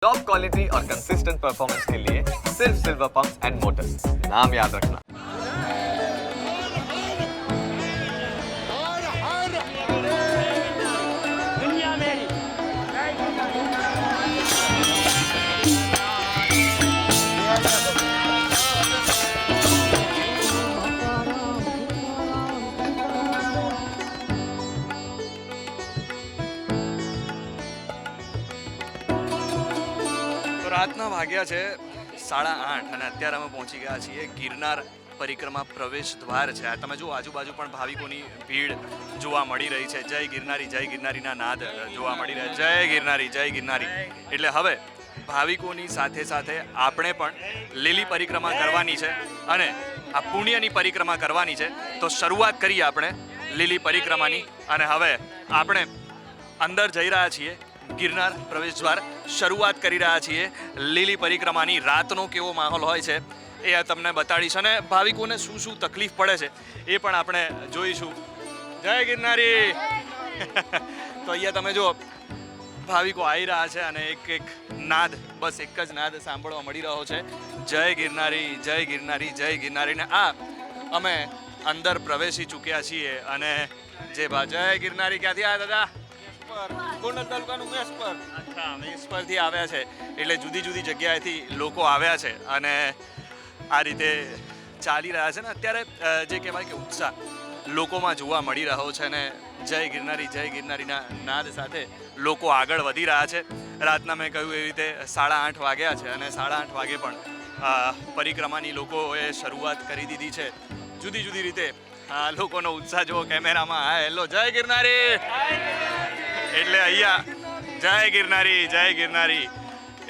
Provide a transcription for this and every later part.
Top quality और consistent performance के लिए सिर्फ सिल्वर पंप्स एंड मोटर्स, नाम याद रखना। તો રાતના વાગ્યા છે 8:30 અને અત્યારે અમે પહોંચી ગયા છીએ ગિરનાર પરિક્રમા પ્રવેશ દ્વાર છે. આ તમે જુઓ આજુબાજુ પણ ભાવિકોની ભીડ જોવા મળી રહી છે. જય ગિરનારીના નાદ જોવા મળી રહ્યા છે. જય ગિરનારી. એટલે હવે ભાવિકોની સાથે સાથે આપણે પણ લીલી પરિક્રમા કરવાની છે અને આ પુણ્યની પરિક્રમા કરવાની છે. તો શરૂઆત કરીએ આપણે લીલી પરિક્રમાની અને હવે આપણે અંદર જઈ રહ્યા છીએ ગિરનાર પ્રવેશ દ્વાર. શરૂઆત કરી રહ્યા છીએ લીલી પરિક્રમાની. રાતનો કેવો માહોલ હોય છે એ તમને બતાડીશ અને ભાવિકોને શું શું તકલીફ પડે છે એ પણ આપણે જોઈશું. જય ગિરનારી. તો અહીંયા તમે જો ભાવિકો આવી રહ્યા છે અને એક નાદ, બસ એક જ નાદ સાંભળવા મળી રહ્યો છે. જય ગિરનારી. ને આ અમે અંદર પ્રવેશી ચૂક્યા છીએ અને જય ગિરનારી. ક્યાંથી આવ્યા દાદા? ગોંડલ તાલુકાનું મેસ પર. અચ્છા, મેસ પરથી આવ્યા છે. એટલે જુદી જુદી જગ્યાએથી લોકો આવ્યા છે અને આ રીતે ચાલી રહ્યા છે ને અત્યારે જે કહેવાય કે ઉત્સાહ લોકોમાં જોવા મળી રહ્યો છે ને જય ગિરનારીના નાદ સાથે લોકો આગળ વધી રહ્યા છે. રાતના મેં કહ્યું એવી રીતે 8:30 વાગ્યા છે અને 8:30 વાગે પણ પરિક્રમાની લોકોએ શરૂઆત કરી દીધી છે. જુદી જુદી રીતે લોકોનો ઉત્સાહ જુઓ કેમેરામાં. હા, હેલો, જય ગિરનારી. એટલે અહીંયા જય ગિરનારી.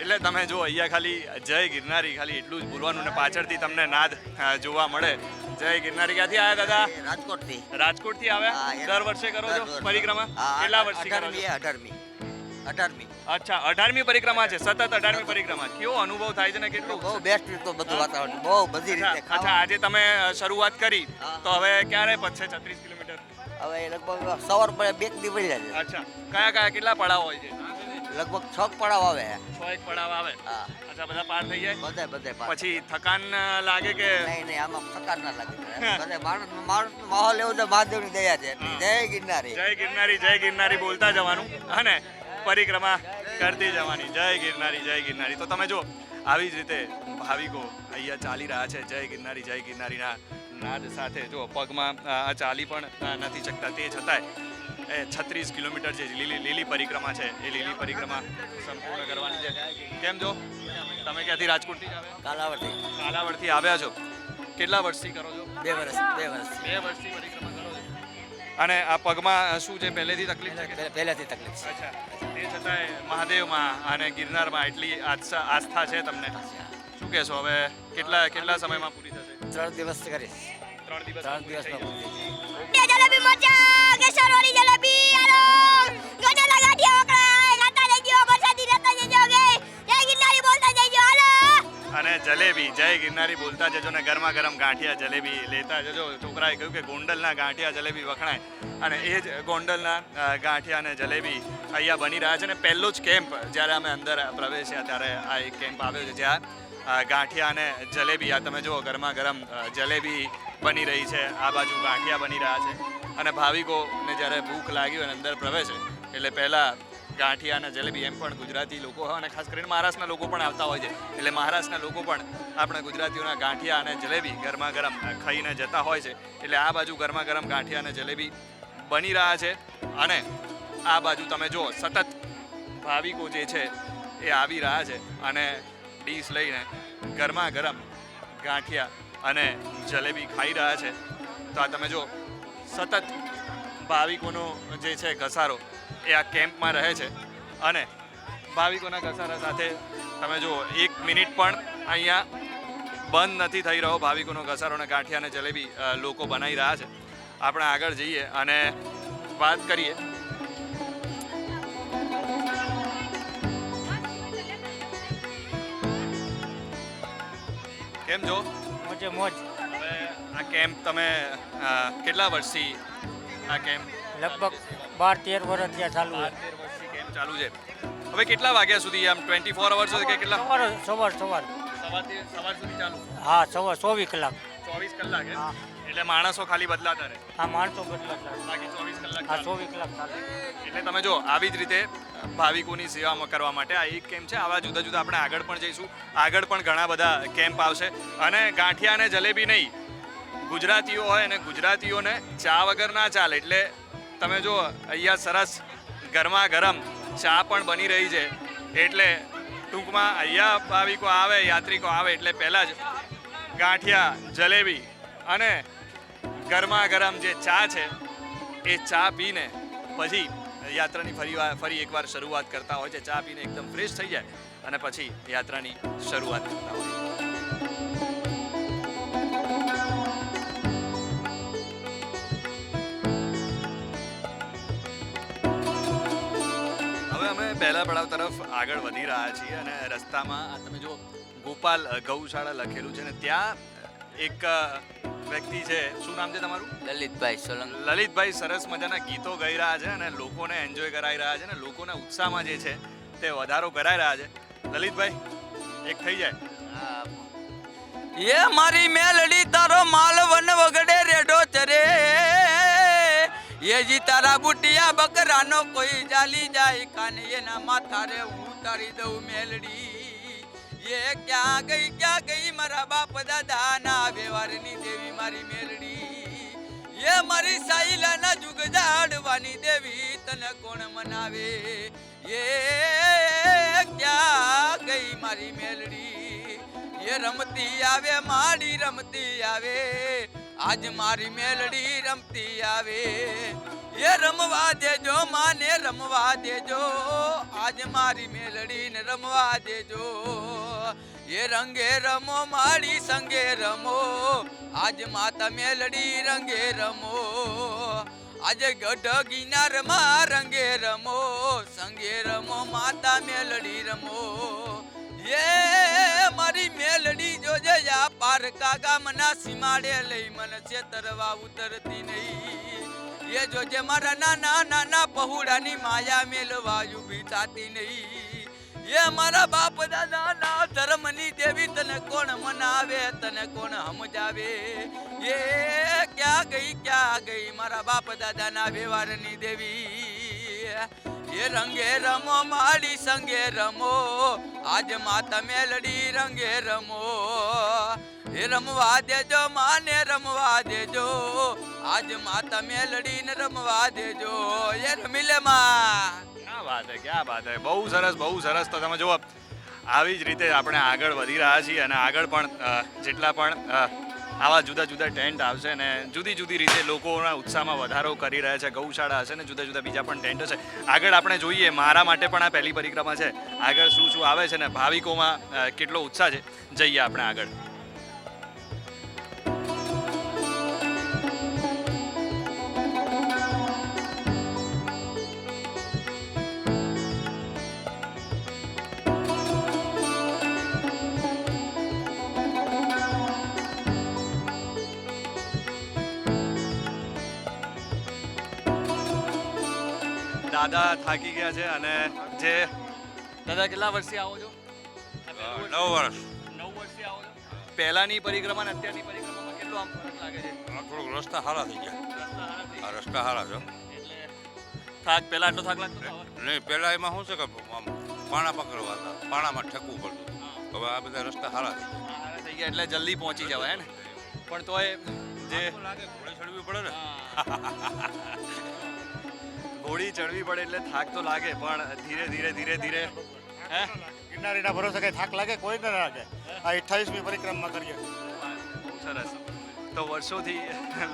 એટલે તમે જો અહીંયા ખાલી જય ગિરનારી ખાલી એટલું જ બોલવાનું ને પાછળથી તમને નાદ જોવા મળે. જય ગિરનારી. ક્યાંથી આવ્યા દાદા? રાજકોટથી આવ્યા. દર વર્ષે કરો છો પરિક્રમા? કેટલા વર્ષથી કરો છો? 18મી. અચ્છા, 18મી પરિક્રમા છે. સતત 18મી પરિક્રમા. કેવો અનુભવ થાય છે ને કેટલું? બહુ બેસ્ટ તો બધું વાતાવરણ બહુ બધી રીતે. અચ્છા, આજે તમે શરૂઆત કરી તો હવે ક્યારે પતશે 36 કિલોમીટર? હવે લગભગ સવાર પડે 2 દી પડી જાય. અચ્છા, કયા કેટલા પડાવ હોય છે? લગભગ 6 પડાવ આવે. 6 પડાવ આવે. અચ્છા, બધા પાર થઈ જાય? બધે પછી થકાન લાગે કે? નહીં, આમાં થકાન ના લાગે. બધે માણસ માહોલ એવો છે, મહાદેવની દયા છે. જય ગિરનારી બોલતા જવાનું અને પરિક્રમા કરતી જવાની. જય ગિરનારી. તો તમે જો આવી જ રીતે ભાવિકો અહીંયા ચાલી રહ્યા છે જય ગિરનારીના નાદ સાથે. જો પગમાં ચાલી પણ નથી શકતા તે છતાંય એ 36 કિલોમીટર જે લીલી પરિક્રમા છે એ લીલી પરિક્રમા સંપૂર્ણ કરવાની છે. કેમ છો? તમે ક્યાંથી? રાજકોટથી જ આવ્યા? કાલાવડથી આવ્યા છો. કેટલા વર્ષથી કરો છો? 2 વર્ષથી પરિક્રમા કરો છો. અને આ પગમાં શું છે, પહેલેથી તકલીફ છે? પહેલેથી તકલીફ છે. અચ્છા, તે છતાંય મહાદેવમાં અને ગિરનારમાં એટલી આસ્થા છે તમને. શું કહેશો હવે કેટલા સમયમાં પૂરી થશે? 3 દિવસ કરીશ. 3 દિવસ. 3 દિવસમાં પૂરી થઈ જાય. જલેબી મરચા કેસરવાળી જલેબી આલો ગોડલા ગાંઠિયા વકળાય ગાતા જજો વરસાદી રહેતા જજો કે જય ગિરનારી બોલતા જજો હાલો. અને જલેબી જય ગિરનારી બોલતા જજો ને ગરમા ગરમ ગાંઠિયા જલેબી લેતા જજો. છોકરાએ કહ્યું કે ગોંડલના ગાંઠિયા જલેબી વખણાય અને એ જ ગોંડલના ગાંઠિયા અને જલેબી અહીંયા બની રહ્યા છે. ને પહેલો જ કેમ્પ જ્યારે અમે અંદર પ્રવેશ્યા ત્યારે આ એક કેમ્પ આવ્યો છે જ્યાં ગાંઠિયા અને જલેબી, આ તમે જુઓ ગરમા ગરમ જલેબી બની રહી છે, આ બાજુ ગાંઠિયા બની રહ્યા છે. અને ભાવિકોને જ્યારે ભૂખ લાગી હોય અંદર પ્રવેશે એટલે પહેલાં ગાંઠિયા અને જલેબી, એમ પણ ગુજરાતી લોકો હોય અને ખાસ કરીને મહારાષ્ટ્રના લોકો પણ આવતા હોય છે. એટલે મહારાષ્ટ્રના લોકો પણ આપણે ગુજરાતીઓના ગાંઠિયા અને જલેબી ગરમા ગરમ ખાઈને જતા હોય છે. એટલે આ બાજુ ગરમા ગરમ ગાંઠિયા અને જલેબી બની રહ્યા છે અને આ બાજુ તમે જુઓ સતત ભાવિકો જે છે એ આવી રહ્યા છે અને ડીશ લઈને ગરમા ગરમ ગાંઠિયા અને જલેબી ખાઈ રહ્યા છે. તો આ તમે જો સતત ભાવિકોનો જે છે ઘસારો એ આ કેમ્પમાં રહે છે અને ભાવિકોના ઘસારા સાથે તમે જુઓ 1 મિનિટ પણ અહીંયા બંધ નથી થઈ રહ્યો. ભાવિકોનો ઘસારો અને ગાંઠિયા અને જલેબી લોકો બનાવી રહ્યા છે. આપણે આગળ જઈએ અને વાત કરીએ. કેમ છો? મોજ. હવે આ કેમ્પ તમે કેટલા વર્ષથી આ કેમ્પ? લગભગ 12-13 વર્ષ ત્યાં ચાલુ છે. 12-13 વર્ષથી કેમ્પ ચાલુ છે. હવે હવે કેટલા વાગ્યા સુધી આમ 24 અવર્સ સુધી કે કેટલા સવાર સવાર સુધી ચાલુ? હા સવાર 24 કલાક 24 કલાક એમ? હા. એટલે માણસો ખાલી બદલાતા રહે, આ માણસો બદલાતા બાકી 24 કલાક હા ચાલુ. 24 કલાક ચાલે. એટલે તમે જો આવી જ રીતે ભાવિકોની સેવા કરવા માટે આ એક કેમ્પ છે. આવા જુદા જુદા આપણે આગળ પણ જઈશું. આગળ પણ ઘણા બધા કેમ્પ આવશે. અને ગાંઠિયા અને જલેબી નહીં, ગુજરાતીઓ હોય અને ગુજરાતીઓને ચા વગર ના ચાલે. એટલે તમે જો અહીંયા સરસ ગરમા ગરમ ચા પણ બની રહી છે. એટલે ટૂંકમાં અહીંયા ભાવિકો આવે, યાત્રિકો આવે એટલે પહેલાં જ ગાંઠિયા, જલેબી અને ગરમા ગરમ જે ચા છે એ ચા પીને પછી યાત્રાની ફરી એકવાર શરૂઆત કરતા હોય છે. ચા પીને એકદમ ફ્રેશ થઈ જાય અને પછી યાત્રાની શરૂઆત કરતા હોય. હવે અમે પહેલા પડાવ તરફ આગળ વધી રહ્યા છીએ અને રસ્તામાં આ તમે જો ગોપાલ ગૌશાળા લખેલું છે ને ત્યાં એક વ્યક્તિ છે. શું નામ છે તમારું? લલિતભાઈ સોલંકી. લલિતભાઈ સરસ મજાના ગીતો ગાઈ રહ્યા છે અને લોકોને એન્જોય કરાવી રહ્યા છે અને લોકોના ઉત્સાહમાં જે છે તે વધારો કરાવી રહ્યા છે. લલિતભાઈ એક થઈ જાય. એ મારી મેલડી તારો માલ વન વગડે રેડો ચરે, એ જી તારા બુટિયા બકરાનો કોઈ જાલી જાય કાને એના માથા રે ઉતારી દઉં મેલડી. એ ક્યાં ગઈ મારા બાપ દાદા ના વ્યવહારની દેવી મારી મેલડી. એ મારી સાઈલાના જુગ જાડવાની દેવી તને કોણ મનાવે. એ ક્યાં ગઈ મારી મેલડી. એ રમતી આવે માડી રમતી આવે, આજ મારી મેલડી રમતી આવે. એ રમવા દેજો માને રમવા દેજો, આજ મારી મેલડી ને રમવા દેજો. એ રંગે રમો માડી સંગે રમો, આજ માતા મેલડી રંગે રમો. આજે ગઢ ગિનારમાં રંગે રમો, સંગે રમો માતા મેલડી રમો. એ મારી મેલડી જોજે યા પારકા ગામના સીમાડે લઈ મન છેતરવા ઉતરતી નહીં. એ જોજે મારા નાના નાના પહુડાની માયા મેલવા ઊભી થાતી નહીં. એ મારા બાપ દાદા ના ધર્મની દેવી તને કોણ મનાવે, તને કોણ સમજાવે. એ ક્યાં ગઈ મારા બાપ દાદા ના વ્યવહારની દેવી. એ રંગે રમો માડી સંગે રમો, આજ માતા મેલડી રંગે રમો. એ રમવા દેજો માને રમવા દેજો, આજ માતા મેલડી ને રમવા દેજો. એ રમી લે માં. ક્યાં વાત હે, ક્યાં વાત હે. બહુ સરસ, બહુ સરસ. તો તમે જુઓ આવી જ રીતે આપણે આગળ વધી રહ્યા છીએ અને આગળ પણ જેટલા પણ આવા જુદા જુદા ટેન્ટ આવશે ને જુદી જુદી રીતે લોકોના ઉત્સાહમાં વધારો કરી રહ્યા છે. ગૌશાળા હશે ને જુદા જુદા બીજા પણ ટેન્ટ હશે. આગળ આપણે જોઈએ. મારા માટે પણ આ પહેલી પરિક્રમા છે. આગળ શું શું આવે છે ને ભાવિકોમાં કેટલો ઉત્સાહ છે, જઈએ આપણે આગળ. દાદા થાકી ગયા છે અને જે દાદા કેટલા વર્ષથી આવો છો? 9 વર્ષ. 9 વર્ષથી આવો છો. પહેલાની પરિક્રમા અને અત્યારની પરિક્રમામાં કેટલો આમ ફરક લાગે છે? થોડુંક રસ્તા સારા થઈ ગયા. રસ્તા સારા થઈ આ રસ્તા સારા છે. એટલે થાક પહેલા આટલો થાક લાગતો હતો? નહીં, પહેલા એમાં શું છે કે આમ પાણા પકડવા હતા, પાણામાં ઠેકવું પડતું. હવે આ બધા રસ્તા સારા થઈ ગયા. સારા થઈ ગયા એટલે જલ્દી પહોંચી જવાય ને. પણ તોય જે લાગે ઘોડે ચડવી પડે ને. ઘોડી ચડવી પડે એટલે થાક તો લાગે, પણ ધીરે ધીરે હે ગિરનારીના ભરોસે કઈ થાક લાગે કોઈ ના લાગે. આ 28મી પરિક્રમા કરીએ. બહુ સરસ. તો વર્ષોથી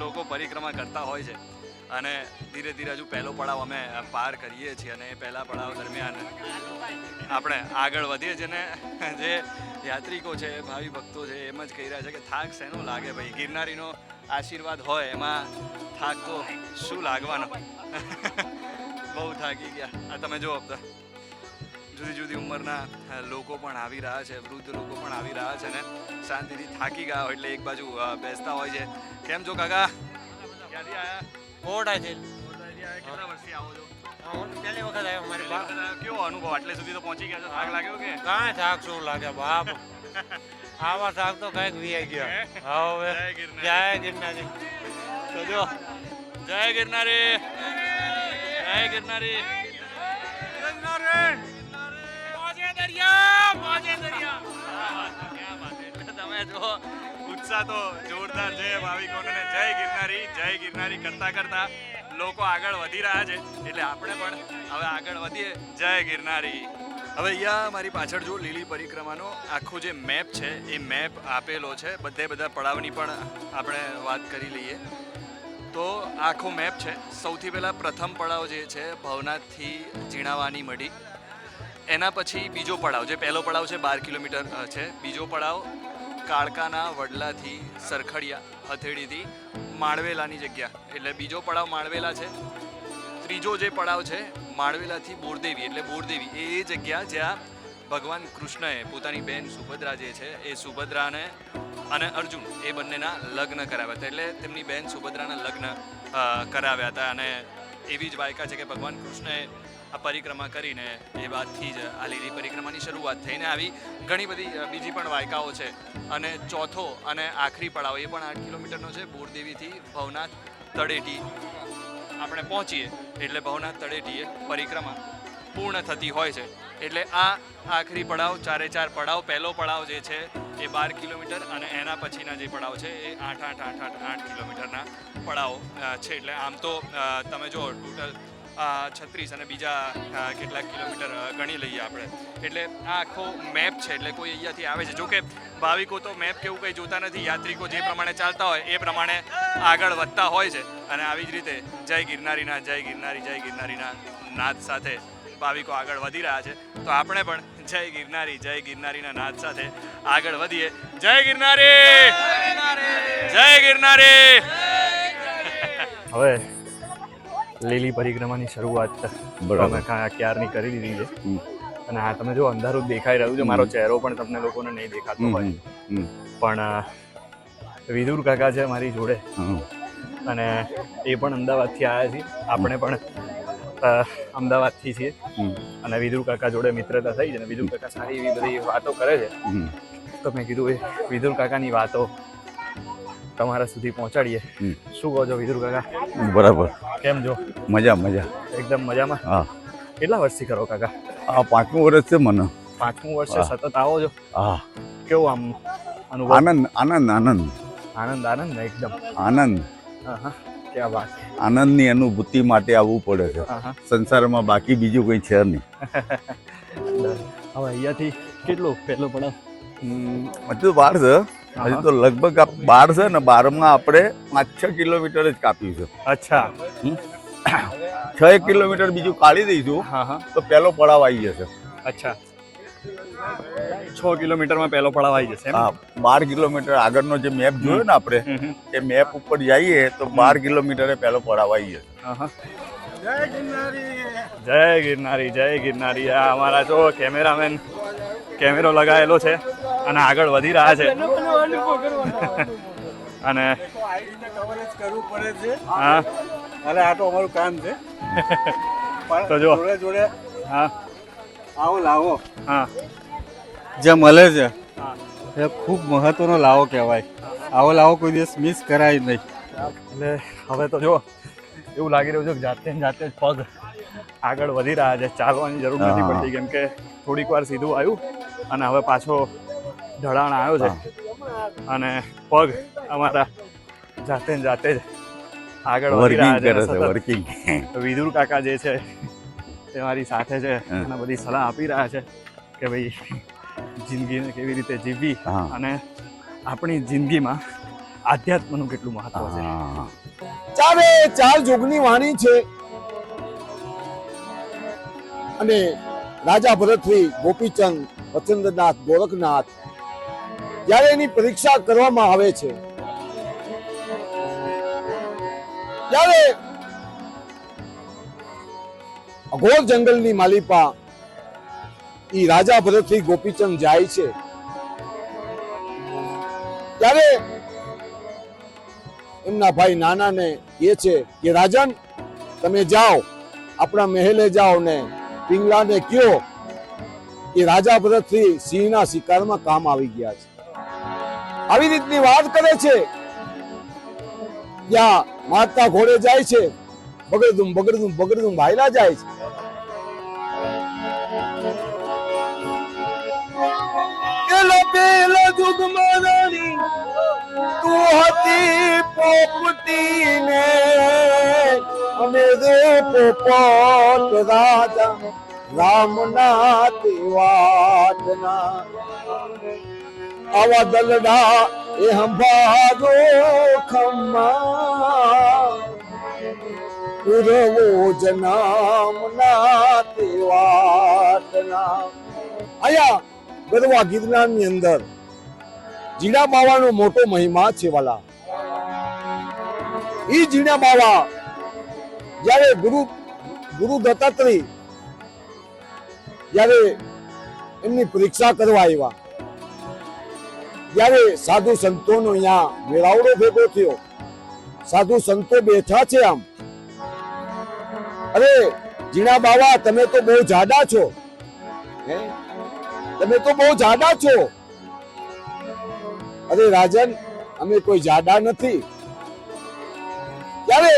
લોકો પરિક્રમા કરતા હોય છે અને ધીરે હજુ પહેલો પડાવ અમે પાર કરીએ છીએ અને એ પહેલા પડાવ દરમિયાન આપણે આગળ વધીએ છીએ ને જે યાત્રિકો છે, ભાવિ ભક્તો છે, એમ જ કહી રહ્યા છે કે થાક શેનો લાગે ભાઈ, ગિરનારીનો આશીર્વાદ હોય એમાં થાક તો શું લાગવાનો. બહુ થાકી ગયા. આ તમે જુઓ જુદી જુદી ઉંમરના લોકો પણ આવી રહ્યા છે, વૃદ્ધ લોકો પણ આવી રહ્યા છે ને શાંતિથી થાકી ગયા હોય એટલે એક બાજુ બેસતા હોય છે. કેમ છો કાકા? ક્યાંથી આવ્યા? કોટાથી. કેટલા વર્ષથી આવો છો? હું તો પહેલી વખત આવ્યો મારી બા કેવો અનુભવ આટલે સુધી તો પહોંચી ગયા છો, થાક લાગ્યો કે કાંઈ થાક શું લાગે બાપ આવા થાક તો કાંઈક વીઆઈ ગયા હવે જય ગિરનારી. જય ગિરનારી તો જો જય ગિરનારી, જય ગિરનારી. એટલે તમે જો ઉત્સાહ તો જોરદાર છે ભાવિકોને. જય ગિરનારી કરતા કરતા લોકો આગળ વધી રહ્યા છે, એટલે આપણે પણ હવે આગળ વધીએ. જય ગિરનારી. હવે અહીંયા મારી પાછળ જો લીલી પરિક્રમાનો આખો જે મેપ છે એ મેપ આપેલો છે. બધા પડાવની પણ આપણે વાત કરી લઈએ તો આખો મેપ છે. સૌથી પહેલાં પ્રથમ પડાવ જે છે ભવનાથથી ઝીણાવાની મઢી, એના પછી બીજો પડાવ, જે પહેલો પડાવ છે 12 કિલોમીટર છે. બીજો પડાવ કાળકાના વડલાથી સરખડિયા હથેળીથી માળવેલાની જગ્યા, એટલે બીજો પડાવ માળવેલા છે. ત્રીજો જે પડાવ છે માળવેલાથી બોરદેવી, એટલે બોરદેવી એ જગ્યા જ્યાં ભગવાન કૃષ્ણએ પોતાની બહેન સુભદ્રા જે છે એ સુભદ્રાને અને અર્જુન એ બંનેના લગ્ન કરાવ્યા હતા. એટલે તેમની બહેન સુભદ્રાના લગ્ન કરાવ્યા હતા. અને એવી જ વાયકા છે કે ભગવાન કૃષ્ણએ આ પરિક્રમા કરીને એ બાદથી જ આ લીલી પરિક્રમાની શરૂઆત થઈને આવી ઘણી બધી બીજી પણ વાયકાઓ છે. અને ચોથો અને આખરી પડાવ એ પણ 8 કિલોમીટરનો છે. બોરદેવીથી ભવનાથ તળેટી આપણે પહોંચીએ એટલે ભવનાથ તળેટીએ પરિક્રમા પૂર્ણ થતી હોય છે. એટલે આ આખરી પડાવ, 4 પડાવ. પહેલો પડાવ જે છે એ 12 કિલોમીટર અને એના પછીના જે પડાવ છે એ 8 કિલોમીટરના પડાવ છે. એટલે આમ તો તમે જો ટોટલ 36 અને બીજા કેટલાક કિલોમીટર ગણી લઈએ આપણે. એટલે આ આખો મેપ છે. એટલે કોઈ અહીંયાથી આવે છે, જોકે ભાવિકો તો મેપ કેવું કંઈ જોતા નથી, યાત્રિકો જે પ્રમાણે ચાલતા હોય એ પ્રમાણે આગળ વધતા હોય છે. અને આવી જ રીતે જય ગિરનારીના નાદ સાથે ભાવિકો આગળ વધી રહ્યા છે. તો આપણે પણ જય ગિરનારીના નાદ સાથે આગળ વધીએ. જય ગિરનારી. હવે લીલી પરિક્રમાની શરૂઆત અમે ક્યારની કરી દીધી છે. અને આ તમે જો અંધારું દેખાઈ રહ્યું છે, મારો ચહેરો પણ તમને લોકોને નહીં દેખાતો હોય, પણ વિદુર કાકા છે મારી જોડે અને એ પણ અમદાવાદથી આવ્યા છીએ. આપણે પણ અમદાવાદથી છીએ અને વિદુર કાકા જોડે મિત્રતા થઈ છે. અને વિદુર કાકા સારી એવી બધી વાતો કરે છે, તો મેં કીધું એ વિદુર કાકાની વાતો તમારા સુધી પહોંચાડીએ. શું કહો છો વિદુર કાકા? બરાબર. કેમ છો? મજા એકદમ મજામાં. હા. કેટલા વર્ષથી કરો કાકા? આ 5મું વર્ષ છે મને. 5મું વર્ષે સતત આવો છો? હા. કેવું આમ અનુભવ? આનંદ ને એકદમ આનંદ. હા, ક્યાં વાત. આનંદની અનુભૂતિ માટે આવવું પડે છે. સંસારમાં બાકી બીજું કંઈ છે નહીં. હવે અહીંયાથી કેટલું પહેલો પડાવ? હજુ વાર છે. હજુ તો લગભગ 12 છે ને 12માં આપણે 5-6 કિલોમીટર જ કાપ્યું છે. અચ્છા. 6 કિલોમીટર બીજું કાઢી દઈશું તો પહેલો પડાવ આવી જશે. અચ્છા, 6 કિલોમીટરમાં પહેલો પડાવ આવી જશે. હા, 12 કિલોમીટર આગળનો જે મેપ જોયો ને આપણે, એ મેપ ઉપર જઈએ તો 12 કિલોમીટરે પહેલો પડાવ આવી જશે. જય ગિરનારી. આ અમારા જો કેમેરામેન કેમેરો લગાવેલો છે અને આગળ વધી રહ્યા છે. અને હા, અરે આ તો અમારું કામ છે. તો જો જોડે હા આવો લાવો હા જે મળે છે એ ખૂબ મહત્વનો લાવો કહેવાય. આવો લાવો કોઈ દિવસ મિસ કરાય નહીં. એટલે હવે તો જો એવું લાગી રહ્યું છે કે જાતે જ પગ આગળ વધી રહ્યા છે. ચાલવાની જરૂર નથી પડતી, કેમ કે થોડીક વાર સીધું આવ્યું અને હવે પાછો ઢળાણ આવ્યો છે અને પગ અમારા જાતે જ આગળ વધી રહ્યા છે. વર્કિંગ. વિદુર કાકા જે છે તે મારી સાથે છે અને બધી સલાહ આપી રહ્યા છે કે ભાઈ જિંદગીને કેવી રીતે જીવવી અને આપણી જિંદગીમાં આધ્યાત્મનું કેટલું મહત્વ છે. ચારે ચાર જોગની વાણી છે અને રાજા ભરતથી ગોપીચંદ, વચંદ્રનાથ, ગોરખનાથ જ્યારે એની પરીક્ષા કરવામાં આવે છે ત્યારે અઘોર જંગલની માલિપા ઈ રાજા ભરતથી ગોપીચંદ જાય છે ત્યારે એમના ભાઈ નાનાને કહે છે કે રાજન તમે જાઓ, આપણા મહેલે જાઓ ને પિંગલાને કયો કે રાજા ભરતસિંહ સિંહના શિકારમાં કામ આવી ગયા છે. આવી રીતની વાત કરે છે. જ્યાં માતા ઘોડે જાય છે, બગડદુમ બગડદુમ બગડદુમ ભાઈલા જાય છે. પેલા જુગમાં રાણી તું હતી પોપટી ને અમે રે પોપટ રાજા રામના તેવાટના. આવા દલડા એ હંભારો ખમ્મા ઉરવો જનામના તેવાટના. આયા ગરવા ગિરનારની અંદર જીણા બાવાનો મોટો મહિમા છે વાલા. ઈ જીણા બાવા જ્યારે ગુરુ દત્તાત્રેય જ્યારે એમની પરીક્ષા કરવા આવ્યા, ત્યારે સાધુ સંતોનો અહીંયા મેળાવડો ભેગો થયો. સાધુ સંતો બેઠા છે. આમ અરે જીણા બાવા તમે તો બહુ જાડા છો, હે તમે તો બહુ જાડા છો. અરે રાજન અમે કોઈ જાડા નથી. ત્યારે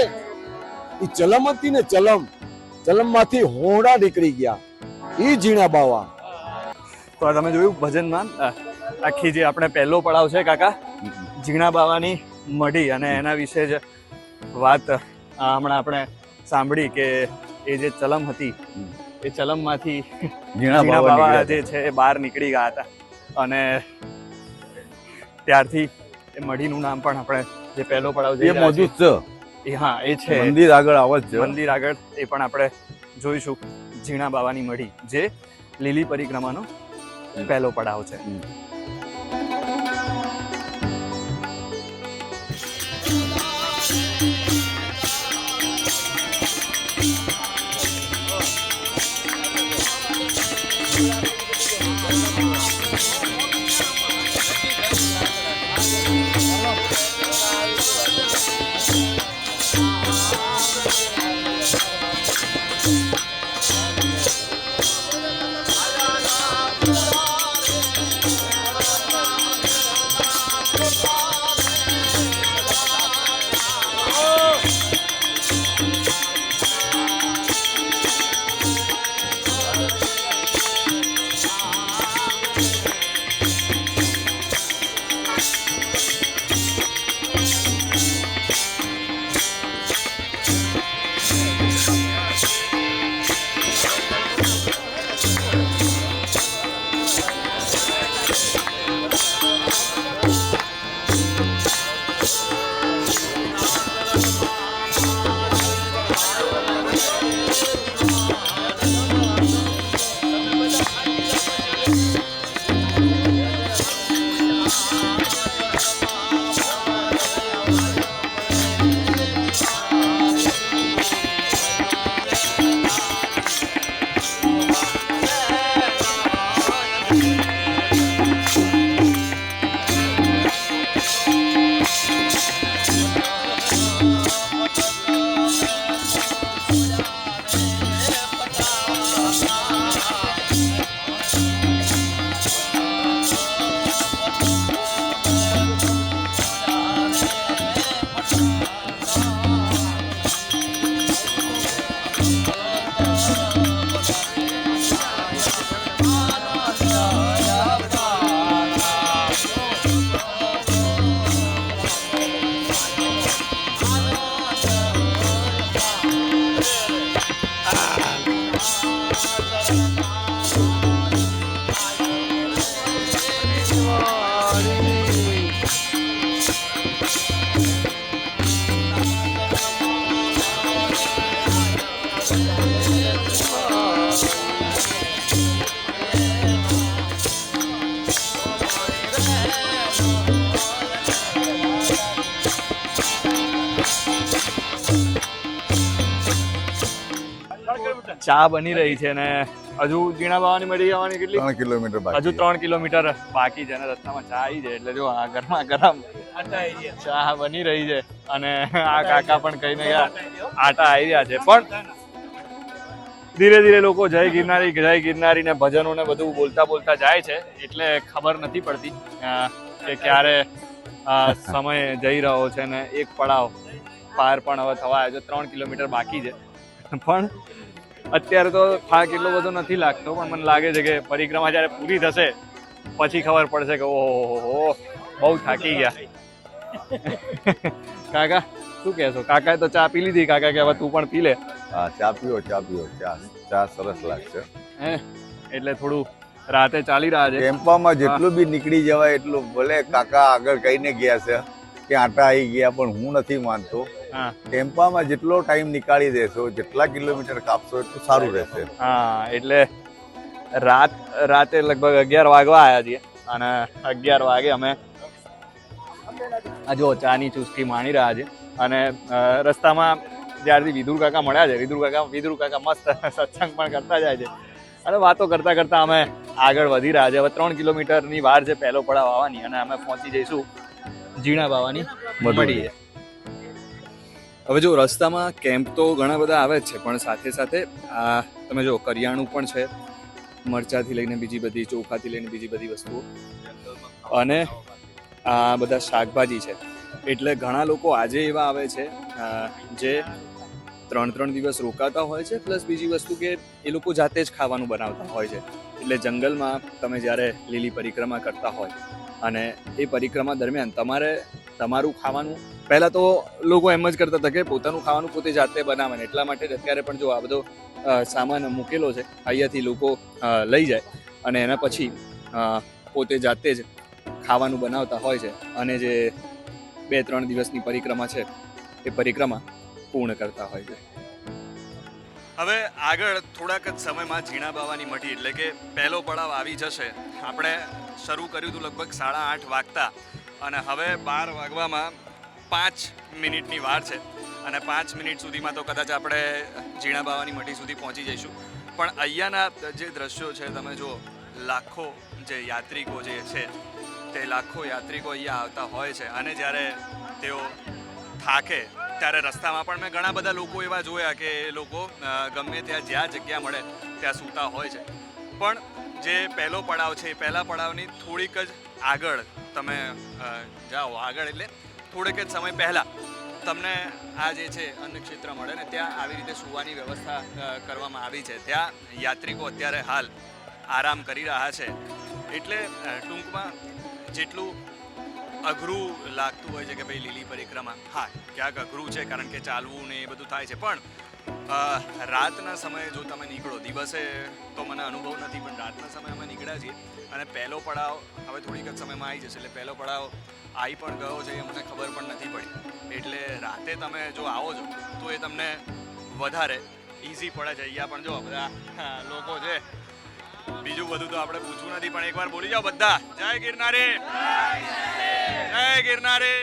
ઈ ચલમ હતી ને ચલમ માંથી હોડા નીકળી ગયા. ઈ જીણા બાવા. તો તમે જોયું ભજનમાં આખી જે આપણે પહેલો પડાવ છે કાકા જીણા બાવાની મઢી, અને એના વિશે જ વાત હમણાં આપણે સાંભળી કે એ જે ચલમ હતી એ ચલમમાંથી જીણા બાવા જે છે એ બહાર નીકળી ગયા હતા. અને ત્યારથી એ મઢીનું નામ પણ આપણે જે પહેલો પડાવ એ મોજૂદ છે. હા એ છે મંદિર આગળ આવે છે. મંદિર આગળ એ પણ આપણે જોઈશું. જીણા બાવાની મઢી જે લીલી પરિક્રમાનો પહેલો પડાવ છે. ચા બની રહી છે ને હજુ જીણા બાવાની મળી જવાની કેટલી 3 કિલોમીટર બાકી. હજુ 3 કિલોમીટર બાકી છે અને રસ્તામાં ચા આવી જાય એટલે જો આ ગરમા ગરમ ચા બની રહી છે અને આ કાકા પણ કહીને ગયા આટા આવી રહ્યા છે. પણ ધીરે ધીરે લોકો જય ગિરનારી ને ભજનો ને બધું બોલતા બોલતા જાય છે, એટલે ખબર નથી પડતી કે ક્યારે સમય જઈ રહ્યો છે. ને એક પડાવ પાર પણ હવે થવા આવ્યો છે, 3 કિલોમીટર બાકી છે. પણ અત્યારે તો થાક એટલો બધો નથી લાગતો, પણ મને લાગે છે કે પરિક્રમા જ્યારે પૂરી થશે પછી ખબર પડશે કે ઓહો બહુ થાકી ગયા. કાકા શું કહેશો? કાકાએ તો ચા પી લીધી, કાકા કે હવે તું પણ પી લે. હા, ચા પીઓ. ચા સરસ લાગશે. હે એટલે થોડું રાતે ચાલી રહ્યા છે. ટેમ્પામાં જેટલું બી નીકળી જવાય એટલું. ભલે કાકા આગળ કહીને ગયા છે કે આટા આવી ગયા, પણ હું નથી માનતો. હા, ટેમ્પામાં જેટલો ટાઈમ નીકાળી દેશો, જેટલા કિલોમીટર કાપશો એટલું સારું રહેશે. હા, એટલે રાતે લગભગ 11 વાગવા આવ્યા છીએ અને 11 વાગે અમે જો ચાની ચુસ્કી માણી રહ્યા છે. અને રસ્તામાં જ્યારથી વિદુર કાકા મળ્યા છે, વિદુર કાકા મસ્ત સત્સંગ પણ કરતા જાય છે અને વાતો કરતા કરતા અમે આગળ વધી રહ્યા છે. હવે 3 કિલોમીટરની વાર છે પહેલો પડાવ આવવાની, અને અમે પહોંચી જઈશું જીણા બાવાની મઢીએ. હવે જો રસ્તામાં કેમ્પ તો ઘણા બધા આવે જ છે, પણ સાથે સાથે આ તમે જો કરિયાણું પણ છે, મરચાથી લઈને બીજી બધી, ચોખાથી લઈને બીજી બધી વસ્તુઓ, અને આ બધા શાકભાજી છે. એટલે ઘણા લોકો આજે એવા આવે છે જે 3 દિવસ રોકાતા હોય છે, પ્લસ બીજી વસ્તુ કે એ લોકો જાતે જ ખાવાનું બનાવતા હોય છે. એટલે જંગલમાં તમે જ્યારે લીલી પરિક્રમા કરતા હોય અને એ પરિક્રમા દરમિયાન તમારું ખાવાનું, પહેલાં તો લોકો એમ જ કરતા હતા કે પોતાનું ખાવાનું પોતે જાતે બનાવે, એટલા માટે અત્યારે પણ જો આ બધો સામાન મૂકેલો છે અહીંયાથી લોકો લઈ જાય અને એના પછી પોતે જાતે જ ખાવાનું બનાવતા હોય છે અને જે 2-3 દિવસની પરિક્રમા છે એ પરિક્રમા પૂર્ણ કરતા હોય છે. હવે આગળ થોડાક જ સમયમાં જીણા બાવાની મઢી એટલે કે પહેલો પડાવ આવી જશે. આપણે શરૂ કર્યું હતું લગભગ 8:30 વાગતા, અને હવે 12 વાગવામાં 5 મિનિટની વાર છે, અને 5 મિનિટ સુધીમાં તો કદાચ આપણે જીણા બાવાની મઢી સુધી પહોંચી જઈશું. પણ અહીંયાના જે દ્રશ્યો છે તમે જુઓ, લાખો જે યાત્રિકો જે છે તે લાખો યાત્રિકો અહીંયા આવતા હોય છે, અને જ્યારે તેઓ થાકે ત્યારે રસ્તામાં પણ મેં ઘણા બધા લોકો એવા જોયા કે એ લોકો ગમે ત્યાં જ્યાં જગ્યા મળે ત્યાં સૂતા હોય છે. પણ જે પહેલો પડાવ છે એ પહેલા પડાવની થોડીક જ આગળ તમે જાઓ, આગળ એટલે થોડેક જ સમય પહેલાં તમને આ જે છે અન્ન ક્ષેત્ર મળે ને ત્યાં આવી રીતે સૂવાની વ્યવસ્થા કરવામાં આવી છે. ત્યાં યાત્રિકો અત્યારે હાલ આરામ કરી રહ્યા છે. એટલે ટૂંકમાં જેટલું અઘરું લાગતું હોય છે કે ભાઈ લીલી પરિક્રમા, હા ક્યાંક અઘરું છે કારણ કે ચાલવું ને એ બધું થાય છે, પણ રાતના સમયે જો તમે નીકળો, દિવસે તો મને અનુભવ નથી, પણ રાતના સમયે અમે નીકળ્યા છીએ અને પહેલો પડાવ હવે થોડીક જ સમયમાં આવી જશે. એટલે પહેલો પડાવ આવી પણ ગયો છે એ મને ખબર પણ નથી પડી. એટલે રાતે તમે જો આવો છો તો એ તમને વધારે ઇઝી પડે છે. અહીંયા પણ જો બધા લોકો છે, બીજું બધું તો આપણે પૂછવું નથી, પણ એકવાર બોલી જાઓ બધા, જય ગિરનારી, જય ગિરનારી.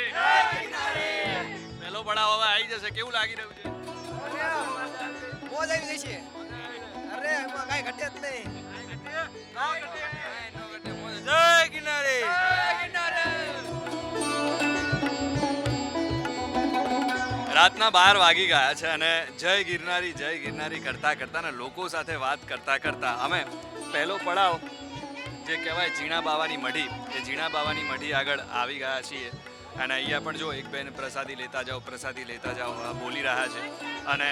પહેલો પડાવ હવે આવી જશે, કેવું લાગી રહ્યું છે? મોજ આવી જશે. અરે એમાં કાંઈ ઘટે જ નહીં. જય ગિરનારી, જય ગિરનારી. રાતના 12 વાગી ગયા છે અને જય ગિરનારી કરતા કરતા ને લોકો સાથે વાત કરતા કરતા અમે પહેલો પડાવ જે કહેવાય જીણા બાવાની મઢી, એ જીણા બાવાની મઢી આગળ આવી ગયા છીએ. અને અહીંયા પણ જો એક બેન પ્રસાદી લેતા જાઓ બોલી રહ્યા છે, અને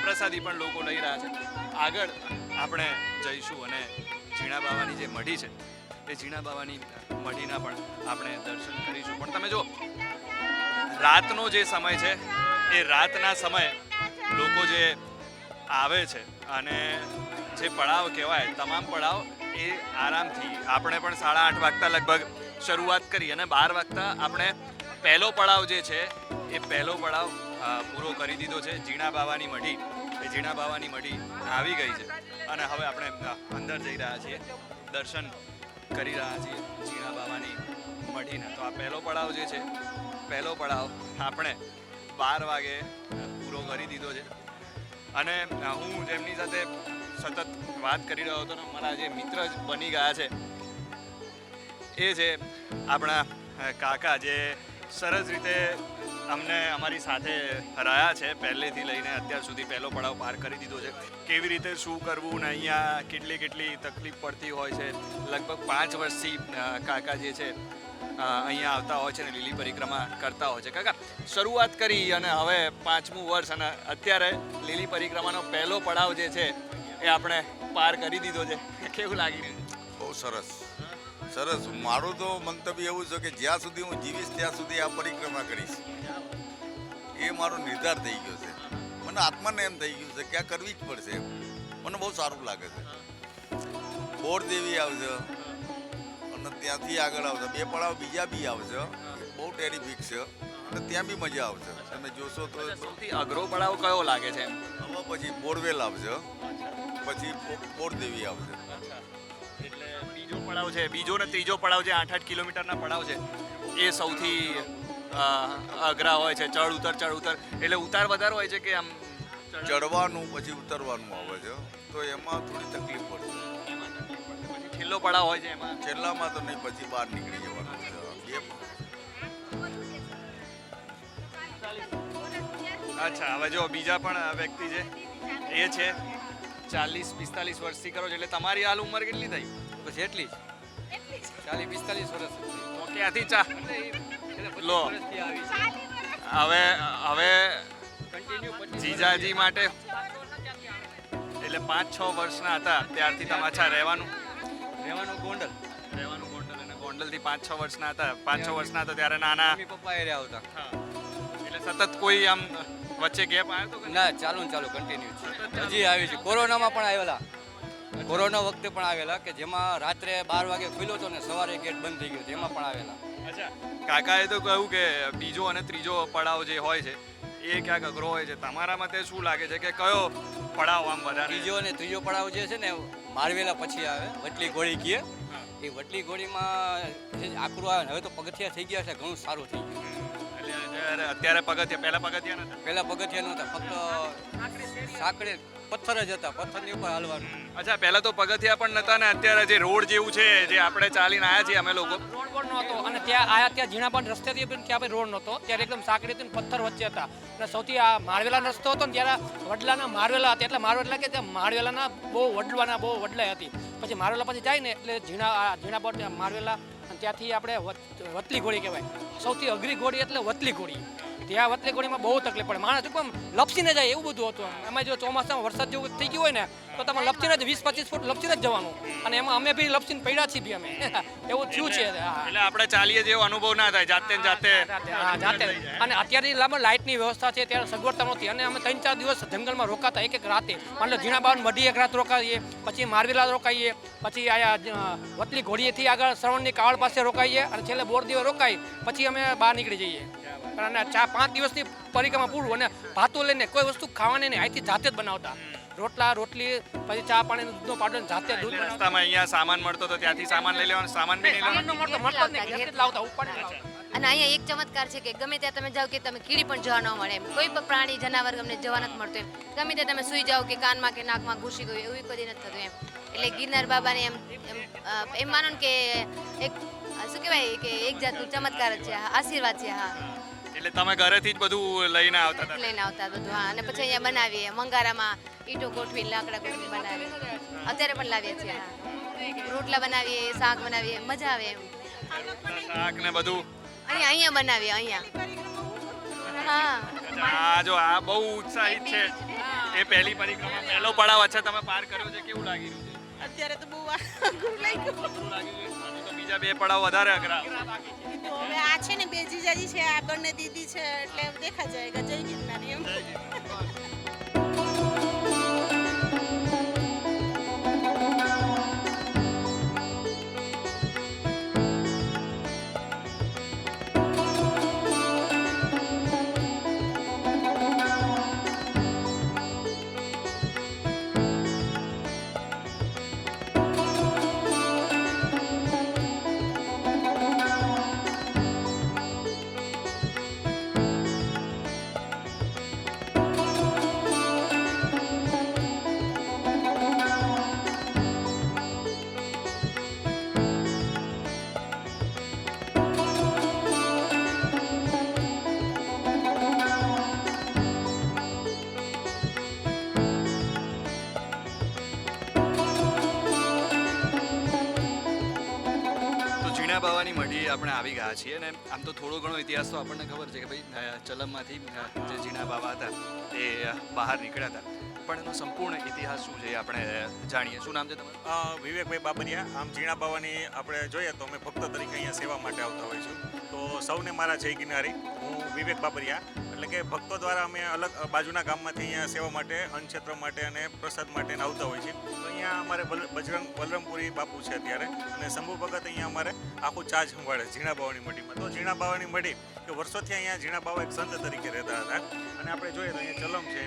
પ્રસાદી પણ લોકો લઈ રહ્યા છે. આગળ આપણે જઈશું અને જીણા બાવાની જે મઢી છે એ જીણા બાવાની મઢીના પણ આપણે દર્શન કરીશું. પણ તમે જો રાતનો જે સમય છે એ રાતના સમયે લોકો જે આવે છે અને જે પડાવ કહેવાય, તમામ પડાવ એ આરામથી, આપણે પણ 8:30 વાગતા લગભગ શરૂઆત કરી અને 12 વાગતા આપણે પહેલો પડાવ જે છે એ પહેલો પડાવ પૂરો કરી દીધો છે. જીણા બાવાની મઢી, એ જીણા બાવાની મઢી આવી ગઈ છે અને હવે આપણે અંદર જઈ રહ્યા છીએ, દર્શન કરી રહ્યા છીએ જીણા બાવાની મઢીના. તો આ પહેલો પડાવ જે છે, પહેલો પડાવ આપણે 12 વાગે પૂરો કરી દીધો છે. અને હું જેમની સાથે સતત વાત કરી રહ્યો હતો ને મારા જે મિત્ર જ બની ગયા છે એ છે આપણા કાકા, જે સરસ રીતે અમને અમારી સાથે રહ્યા છે પહેલેથી લઈને અત્યાર સુધી પહેલો પડાવ પાર કરી દીધો છે. કેવી રીતે શું કરવું ને અહીંયા કેટલી તકલીફ પડતી હોય છે. લગભગ 5 વર્ષથી કાકા જે છે અહીંયા આવતા હોય છે ને લીલી પરિક્રમા કરતા હોય છે. કાકા, શરૂઆત કરી અને હવે 5મું વર્ષ અને અત્યારે લીલી પરિક્રમાનો પહેલો પડાવ જે છે એ આપણે પાર કરી દીધો છે. કેવું લાગી રહ્યું છે? બહુ સરસ સરસ. મારું તો મંતવ્ય એવું છે કે જ્યાં સુધી હું જીવીશ ત્યાં સુધી આ પરિક્રમા કરીશ, એ મારો નિર્ધાર થઈ ગયો છે. મને આત્માને એમ થઈ ગયું છે કે આ કરવી જ પડશે. મને બહુ સારું લાગે છે. બોરદેવી આવશે અને ત્યાંથી આગળ આવશે, 2 પડાવ બીજા બી આવશે, બહુ ટેરિફિક છે અને ત્યાં બી મજા આવશે. તમે જોશો તો સૌથી અઘરો પડાવ કયો લાગે છે? હવે પછી બોરવેલ આવશે, પછી બોરદેવી આવશે. એટલે બીજો પડાવ છે, બીજો ને ત્રીજો પડાવ જે 8-8 કિલોમીટરના પડાવ છે એ સૌથી અઘરા હોય છે. ચડ ઉતર એટલે ઉતાર વધારે હોય છે કે આમ ચડવાનું પછી ઉતરવાનું આવે છે, તો એમાં થોડી તકલીફ પડશે. પછી છેલ્લો પડાવ હોય છે એમાં છેલ્લામાં તો નહીં, પછી બહાર નીકળી જવાનું છે. અચ્છા, હવે જો બીજા પણ વ્યક્તિ છે, એ છે 40-45 વર્ષથી કરો છો, એટલે તમારી હાલ ઉંમર કેટલી થઈ? બસ એટલી જ 40-45 વર્ષ તો ક્યાંથી ચા લો. હવે જીજાજી માટે એટલે 5-6 વર્ષના હતા ત્યારથી તમે અચ્છા રહેવાનું ગોંડલ અને ગોંડલથી 5-6 વર્ષના હતા. 5-6 વર્ષના હતા ત્યારે નાના મમ્મી પપ્પા એ રહ્યા આવતા. એટલે સતત કોઈ આમ વચ્ચે ગેપ આવ્યો તો કે ના, ચાલુ કન્ટિન્યુ છે. હજી આવી છે. કોરોનામાં પણ આવેલા, કોરોના વખતે પણ આવેલા કે જેમાં રાત્રે 12 વાગે ખુલ્યો હતો ને સવારે ગેટ બંધ થઈ ગયો હતો, એમાં પણ આવેલા. અચ્છા, કાકાએ તો કહ્યું કે બીજો અને ત્રીજો પડાવ જે હોય છે એ ક્યાંક અઘરો હોય છે. તમારા મતે શું લાગે છે કે કયો પડાવ આમ વધારે? બીજો અને ત્રીજો પડાવ જે છે ને મારવેલા પછી આવે વટલી ઘોડી કીએ. એ વટલી ઘોડીમાં જે આકરું આવે, હવે તો પગથિયા થઈ ગયા છે, ઘણું સારું થઈ ગયું. એટલે અત્યારે પગથિયા, પહેલા પગથિયા નતા? પહેલા પગથિયા નહોતા, ફક્ત સાંકડે પથ્થર જ હતા, પથ્થરની ઉપર હાલવાનું. અચ્છા, પહેલા તો પગથિયા પણ નતા ને અત્યારે જે રોડ જેવું છે જે આપણે ચાલીને આવ્યા છીએ અમે લોકો, રોડ પણ નહોતો અને ત્યાં આયા ત્યાં ઝીણાબાદ રસ્તેથી પણ ત્યાં પણ રોડ નહોતો. ત્યારે એકદમ સાંકડી હતી ને પથ્થર વચ્ચે હતા. અને સૌથી આ મારવેલા રસ્તો હતો ને ત્યારે વડલાના મારવેલા હતા, એટલે મારવેલા કે ત્યાં મારવેલાના બહુ વડલાઈ હતી. પછી મારવેલા પછી જાય ને એટલે ઝીણાબાદ મારવેલા, અને ત્યાંથી આપણે વતલી ઘોડી કહેવાય. સૌથી અઘરી ઘોડી એટલે વતલી ઘોડી. ત્યાં વતલી ઘોડીમાં બહુ તકલીફ પડે. માણસ આમ લપસીને જાય એવું બધું હતું. એમાં જો ચોમાસામાં વરસાદ જેવું થઈ ગયું હોય ને તો તમે લપસીને જ 20-25 ફૂટ લપસીને જ જવાનું. અને એમાં અમે બી લપસીને પડ્યા છીએ બી અમે. એવું થયું છે. એટલે આપણે ચાલીએ જેવો અનુભવ ના થાય, જાતે. જાતે. અને અત્યારે લાઇટની વ્યવસ્થા છે, ત્યારે સગવડતા નહોતી. અને અમે 3-4 દિવસ જંગલમાં રોકાતા, એક રાતે. માની લો ઝીણાબાદ મઢી એક રાત રોકાઈએ, પછી મારવેલા રોકાઈએ, પછી આયા વતલી ઘોડીએથી આગળ શ્રવણની કાવડ પાસે રોકાઈએ, અને છેલ્લે બોરદેવે રોકાઈ પછી અમે બહાર નીકળી જઈએ. અને 4-5 દિવસની પરિક્રમા પૂરું. અને ભાતો લઈને કોઈ વસ્તુ ખાવાની નહીં, અહીંથી જાતે જ બનાવતા. રોટલી, પછી ચા પાણીનો દૂધનો પાવડર જાતે દૂધ બનાવતા. રસ્તામાં અહીંયા સામાન મળતો તો ત્યાંથી સામાન લઈ લેવાનો, સામાન બી નહીં લેવાનો. મળતો જ નહીં, ઘરેથી જ લાવતા, ઉપાડીને લાવતા. અને અહીંયા એક ચમત્કાર છે કે ગમે ત્યાં તમે જાઓ કે તમે કીડી પણ જોવા ન મળે એમ. કોઈ પણ પ્રાણી જનાવર તમને જોવા નથી મળતું એમ. ગમે ત્યાં તમે સૂઈ જાઓ કે કાનમાં કે નાકમાં ઘૂસી ગયું એવું કદી નથી થતું એમ. એટલે ગિરનાર બાબાને એમ માનો ને કે એક શું કહેવાય કે એક જાતનું ચમત્કાર જ છે, આશીર્વાદ છે. હા, એટલે તમે ઘરેથી જ બધું લઈને આવતા હતા? લઈને આવતા બધું. હા, અને પછી અહીંયા બનાવીએ મંગારામાં ઈંટો ગોઠવીને લાકડા ગોઠવીને બનાવીએ. અત્યારે પણ લાવીએ છીએ. હા, રોટલા બનાવીએ, શાક બનાવીએ, મજા આવે એમ. શાક ને બધું અહીંયા બનાવીએ અહીંયા. હા, આ જો આ બહુ ઉત્સાહિત છે. એ પહેલી પરિક્રમા, પહેલો પડાવ અચ્છા તમે પાર કર્યો છે, કેવું લાગી રહ્યું છે? અત્યારે તો બહુ અઘરું લાગ્યું. અઘરું લાગી રહ્યું છે? તો બીજા 2 પડાવ વધારે અઘરા. હવે આ છે ને 2 જીજાજી છે, આ બંને દીદી છે, એટલે દેખા જાય કે જય ગિરનારી એમ. ઝીણા બાવાની મઢી આપણે આવી ગયા છીએ અને આમ તો થોડો ઘણો ઇતિહાસ તો આપણને ખબર છે કે ભાઈ ચલમમાંથી જે ઝીણા બાવા હતા એ બહાર નીકળ્યા હતા, પણ એનો સંપૂર્ણ ઇતિહાસ શું છે એ આપણે જાણીએ. શું નામ છે તમારું? વિવેકભાઈ બાબરિયા. આમ ઝીણા બાવાની આપણે જોઈએ તો અમે ભક્ત તરીકે અહીંયા સેવા માટે આવતા હોઈએ છીએ. તો સૌને મારા જય ગિરનારી. હું વિવેક બાબરિયા, એટલે કે ભક્તો દ્વારા અમે અલગ બાજુના ગામમાંથી અહીંયા સેવા માટે, અન્નક્ષેત્ર માટે અને પ્રસાદ માટે આવતા હોઈએ છીએ. તો અહીંયા અમારે બલરામપુરી બાપુ છે અત્યારે, અને શંભુ ભગત અહીંયા અમારે આખું ચાજ સંભાળે ઝીણા બાવાની મઢીમાં. તો ઝીણા બાવાની મઢી કે વર્ષોથી અહીંયા ઝીણા બાવા એક સંત તરીકે રહેતા હતા, અને આપણે જોઈએ તો અહીંયા ચલમ છે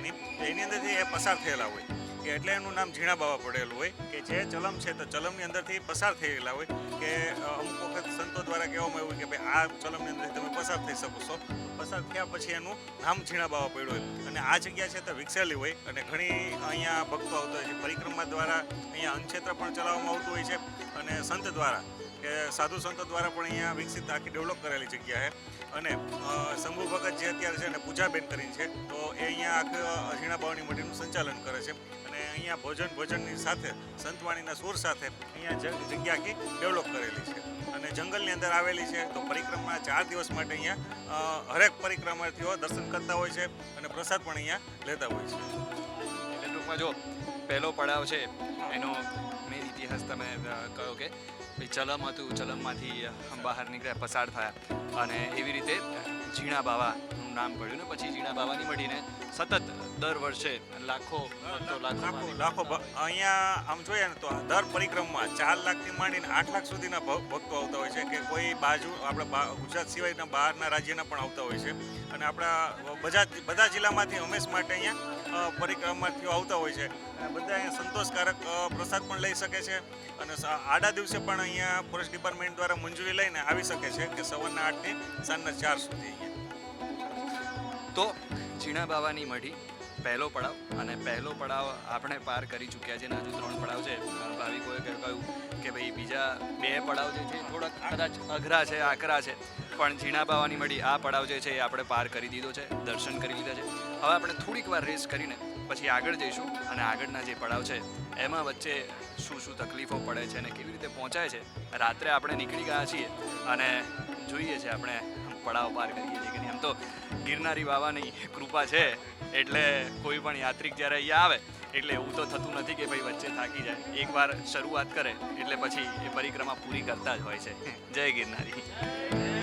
એની અંદરથી એ પસાર થયેલા હોય કે એટલે એનું નામ ઝીણા બાવા પડેલું હોય કે જે ચલમ છે તો ચલમની અંદરથી પસાર થયેલા હોય કે અમુક વખત સંતો દ્વારા કહેવામાં આવ્યું કે ભાઈ આ ચલમની અંદરથી તમે પસાર થઈ શકો છો. પસાર થયા પછી એનું નામ ઝીણા બાવા પડ્યું હોય, અને આ જગ્યા છે તો વિકસેલી હોય, અને ઘણી અહીંયા ભક્તો આવતા હોય છે. પરિક્રમા દ્વારા અહીંયા અન્નક્ષેત્ર પણ ચલાવવામાં આવતું હોય છે, અને સંત દ્વારા કે સાધુ સંતો દ્વારા પણ અહીંયા વિકસિત આખી ડેવલપ કરેલી જગ્યા છે. અને શંભુ ભગત જે અત્યારે છે અને પૂજાબેન કરીને છે, તો એ અહીંયા આખી ઝીણા બાવાની મઢીનું સંચાલન કરે છે, અને અહીંયા ભોજનની સાથે સંતવાણીના સુર સાથે અહીંયા જગ્યા આખી ડેવલપ કરેલી છે, અને જંગલની અંદર આવેલી છે. તો પરિક્રમા 4 દિવસ માટે અહીંયા હરેક પરિક્રમાર્થીઓ દર્શન કરતા હોય છે, અને પ્રસાદ પણ અહીંયા લેતા હોય છે. એટલે ટૂંકમાં જો પહેલો પડાવ છે એનો મેઇન ઇતિહાસ તમે કહ્યો કે ચલમ હતું, ચલમમાંથી બહાર નીકળ્યા, પસાર થયા, અને એવી રીતે ઝીણા બાવાનું નામ પડ્યું ને પછી ઝીણા બાવાની મઢીને સતત દર વર્ષે લાખો અહીંયા આમ જોઈએ ને તો દર પરિક્રમમાં 4 લાખથી માંડીને 8 લાખ સુધીના ભક્તો આવતા હોય છે, કે કોઈ બાજુ આપણે ગુજરાત સિવાયના બહારના રાજ્યના પણ આવતા હોય છે, અને આપણા બધા જિલ્લામાંથી હંમેશ માટે અહીંયા પરિક્રમાર્થીઓ આવતા હોય છે. બધા અહીંયા સંતોષકારક પ્રસાદ પણ લઈ શકે છે, અને આડા દિવસે પણ અહીંયા ફોરેસ્ટ ડિપાર્ટમેન્ટ દ્વારા મંજૂરી લઈને આવી શકે છે કે સવારના 8 થી સાંજના 4 સુધી અહીંયા. તો ઝીણા બાવાની મઢી પહેલો પડાવ, અને પહેલો પડાવ આપણે પાર કરી ચૂક્યા છે, અને હજુ 3 પડાવ છે. ભાવિકોએ કહ્યું કે ભાઈ બીજા 2 પડાવ જે છે થોડાક કદાચ અઘરા છે, આકરા છે, પણ ઝીણા બાવાની મઢી આ પડાવ જે છે એ આપણે પાર કરી દીધો છે, દર્શન કરી લીધા છે. હવે આપણે થોડીક વાર રેસ્ટ કરીને પછી આગળ જઈશું, અને આગળના જે પડાવ છે એમાં વચ્ચે શું તકલીફો પડે છે અને કેવી રીતે પહોંચાય છે. રાત્રે આપણે નીકળી ગયા છીએ અને જોઈએ છે આપણે પડાવ પાર કરીએ છીએ કે નહીં. આમ તો ગિરનારી બાવાની કૃપા છે એટલે કોઈ પણ યાત્રિક જ્યારે અહીંયા આવે એટલે એવું તો થતું નથી કે ભાઈ વચ્ચે થાકી જાય. એકવાર શરૂઆત કરે એટલે પછી એ પરિક્રમા પૂરી કરતા જ હોય છે. જય ગિરનારી.